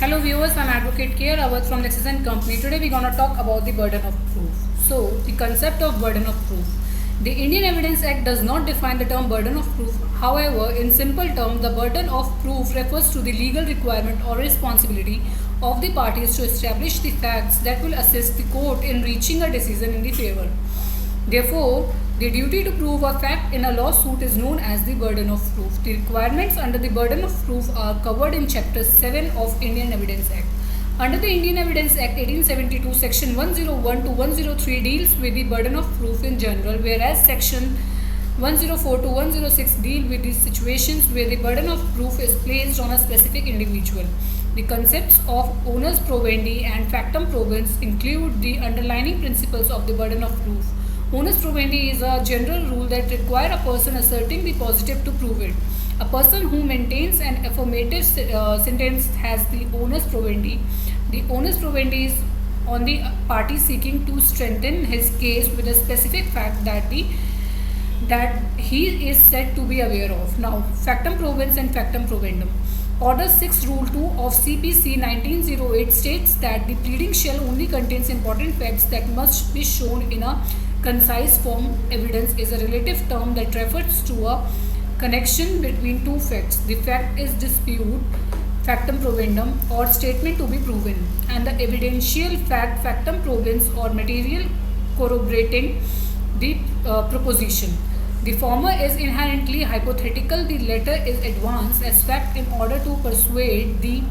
Hello viewers, I'm Advocate K. Rawat from Nexus and Company. Today we're going to talk about the burden of proof. So, the concept of burden of proof. The Indian Evidence Act does not define the term burden of proof. However, in simple terms, the burden of proof refers to the legal requirement or responsibility of the parties to establish the facts that will assist the court in reaching a decision in the favor. Therefore, the duty to prove a fact in a lawsuit is known as the burden of proof. The requirements under the burden of proof are covered in Chapter 7 of Indian Evidence Act. Under the Indian Evidence Act 1872, Section 101 to 103 deals with the burden of proof in general, whereas Section 104 to 106 deal with the situations where the burden of proof is placed on a specific individual. The concepts of onus provendi and factum probans include the underlying principles of the burden of proof. Onus provendi is a general rule that requires a person asserting the positive to prove it. A person who maintains an affirmative sentence has the onus provendi. The onus provendi is on the party seeking to strengthen his case with a specific fact that he is said to be aware of. Now, factum probans and factum probandum. Order 6 Rule 2 of CPC 1908 states that the pleading shall only contains important facts that must be shown in a concise form. Evidence is a relative term that refers to a connection between two facts. The fact is dispute, factum probandum, or statement to be proven, and the evidential fact, factum probans, or material corroborating the proposition. The former is inherently hypothetical, the latter is advanced as fact in order to persuade the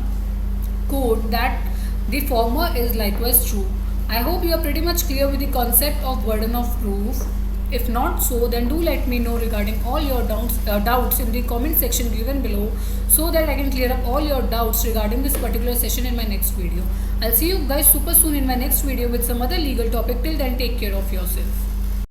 court that the former is likewise true. I hope you are pretty much clear with the concept of burden of proof. If not so, then do let me know regarding all your doubts in the comment section given below, so that I can clear up all your doubts regarding this particular session in my next video. I'll see you guys super soon in my next video with some other legal topic. Till then, take care of yourself.